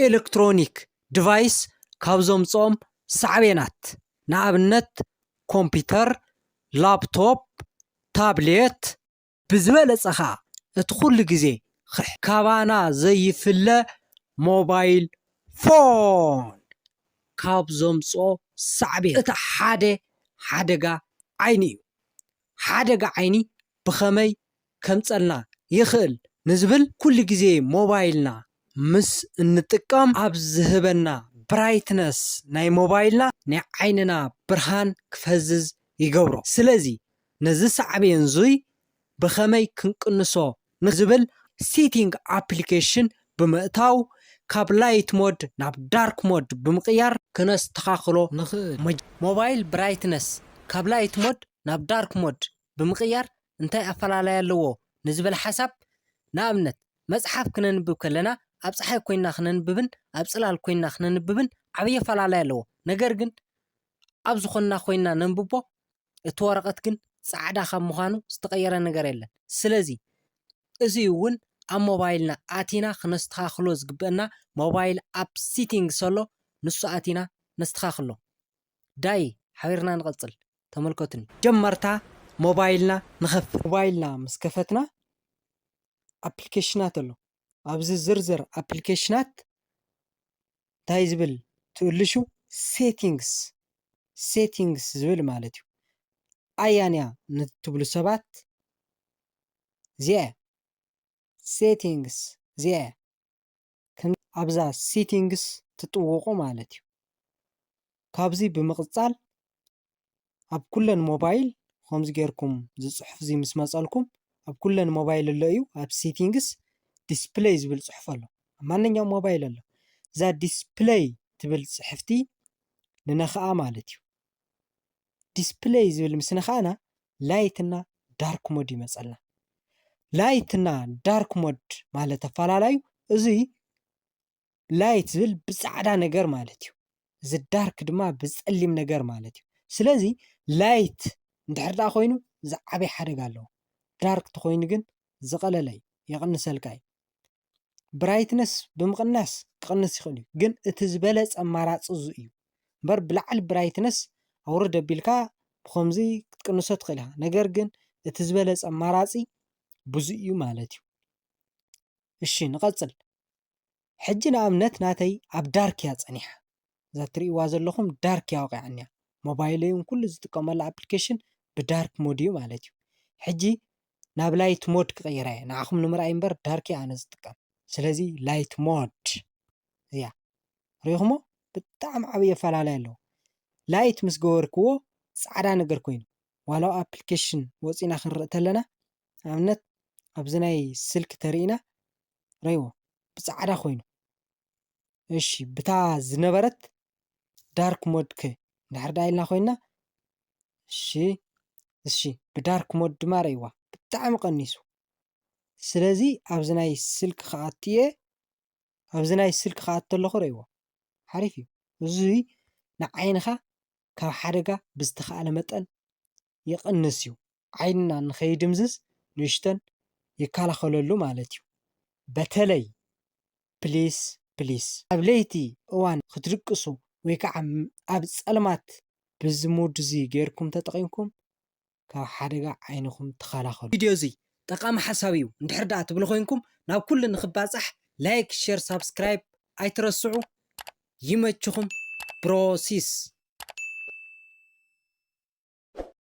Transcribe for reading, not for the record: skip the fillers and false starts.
ኤሌክትሮኒክ ዲቫይስ ካብዞም ጾም ሳዕቤናት ንኣብነት ኮምፒውተር ላፕቶፕ ታብሌት ብዝበለጸኻ እቲ ኩሉ ግዜ ካባና ዘይፍለ ሞባይል ፎን ካብዞም ሳዕቤን እቲ ሓደጋ ዓይኒ እዩ ሓደጋ ዓይኒ ብኸመይ ከምጸልና ይኽእል ንዝብል ኩሉ ግዜ ሞባይልና ምስ እንጥቀም ኣብ ዝህበና ብራይትነስ ናይ ሞባይልና ናይ ዓይንና ብርሃን ክፈዝዝ ይገብሮ ስለዚ ነዚ ሳዕቤን ዙይ ብኸመይ ክንቅንሶ ንዝብል ሴቲንግ ኣፕሊኬሽን ብምእታው ካብ ላይት ሞድ ናብ ዳርክ ሞድ ብምቕያር ክነስተኻኽሎ ንኽእል ሞባይል ብራይትነስ ካብ ላይት ሞድ ናብ ዳርክ ሞድ ብምቕያር እንታይ ኣፈላላይ ኣለዎ ንዝብል ሓሳብ ንኣብነት መጽሓፍ ክነንብብ ከለና ኣብ ፀሓይ ኮይና ክነንብብን ኣብ ጽላል ኮይና ክነንብብን ዓብይ ኣፈላላይ ኣለዎ ነገር ግን ኣብ ዝኾንና ኮይና ነንብቦ እቲ ወረቐት ግን ጻዕዳ ካብ ምዃኑ ዝተቐየረ ነገር የለን ስለዚ እዚ እውን ኣብ ሞባይልና ኣቲና ክነስተኻኽሎ ዝግበአና ሞባይል ኣፕ ሴቲንግ ዘሎ ንሱ ኣቲና ነስተኻኽሎ ዳይ ሓቢርና ንቐጽል ተመልከቱኒ ጀመርታ ሞባይልና ንኸፍት ሞባይልና ምስ ከፈትና ኣፕሊኬሽናት ኣሎ ኣብዚ ዝርዝር ኣፕሊኬሽናት እንታይ ዝብል ትእልሹ ሴቲንግስ ዝብል ማለት እዩ ኣያንያ ንትብሉ ሰባት ሴቲንግስ ኣብዛ ሴቲንግስ ትጥውቁ ማለት እዩ ካብዚ ብምቕጻል ኣብ ኩለን ሞባይል ከምዚ ጌርኩም ዝጽሑፍ እዚ ምስ መጸልኩም ኣብ ኩለን ሞባይል ኣሎ እዩ ኣብ ሴቲንግስ ዲስፕሌይ ዝብል ጽሑፍ ኣሎ ማንኛውም ሞባይል ኣሎ እዛ ዲስፕሌይ ትብል ጽሕፍቲ ንነኽኣ ማለት እዩ ዲስፕሌይ ዝብል ምስ ነኽኣና ላይትና ዳርክ ሞድ ይመጸልና ላይትና ዳርክ ሞድ ማለት ኣፈላላዩ እዚ ላይት ዝብል ብጻዕዳ ነገር ማለት እዩ እዚ ዳርክ ድማ ብጸሊም ነገር ማለት እዩ ስለዚ ላይት እንድሕር ዳ ኮይኑ ዝዓበይ ሓደጋ ኣለዎ ዳርክ ተኮይኑ ግን ዝቐለለ ይቕንሰልካ ብራይትነስ ብምቕናስ ክቕንስ ይኽእል እዩ ግን እቲ ዝበለጸ ኣማራፂ እዚ እዩ እምበር ብላዕሊ ብራይትነስ ኣውርድ ኣቢልካ ብኸምዚ ክትቅንሶ ትኽእል ኢኻ ነገር ግን እቲ ዝበለጸ ኣማራፂ ብዙ እዩ ማለት እዩ እሺ ንቐጽል ሕጂ ንኣብነት ናተይ ኣብ ዳርክ እያ ጸኒሓ እዛ ትርእይዋ ዘለኹም ዳርክ እያ ወቂዓኛ ሞባይለይ ኩሉ ዝጥቀመላ ኣፕሊኬሽን ብዳርክ ሞድ እዩ ማለት እዩ ሕጂ ናብ ላይት ሞድ ክቕይራ እየ ንዓኹም ንምርኣይ እምበር ዳርክ እያ ኣነ ዝጥቀም ስለዚ ላይት ሞድ እያ ርኢኹሞ ብጣዕሚ ዓብይ ኣፈላላይ ኣለዎ ላይት ምስ ገበርክዎ ጻዕዳ ነገር ኮይኑ ዋላው ኣፕሊኬሽን ወፂና ክንርኢ ተለና ኣብነት ኣብዚ ናይ ስልክ ተርእና ርኢዎ ብጻዕዳ ኮይኑ እሺ ብታ ዝነበረት ዳርክ ሞድ እንድሕር ዳ ኢልና ኮይና እሺ ብዳርክ ሞድ ድማ ርኢዋ ብጣዕሚ ቀኒሱ ስለዚ ኣብዚ ናይ ስልክ ከኣት ኣለኹ ርኢዎ ሓሪፍ እዩ እዚ ንዓይንኻ ካብ ሓደጋ ብዝተኻእለ መጠን ይቕንስ እዩ ዓይንና ንኸይድምዝዝ ንእሽተን ይከላኸለሉ ማለት እዩ በተለይ ፕሊስ ኣብ ለይቲ እዋን ክትድቅሱ ወይ ከዓ ኣብ ጸልማት በዚ ሞድ እዚ ጌርኩም ተጠቒምኩም ካብ ሓደጋ ዓይንኩም ተኸላኸሉ ቪድዮ እዚ ጠቃሚ ሓሳብ እዩ እንድሕር ዳ ትብሉ ኮይንኩም ናብ ኩሉ ንኽባጻሕ ላይክ ሼር ሳብስክራይብ ኣይትረስዑ ይመችኹም ፕሮሲስ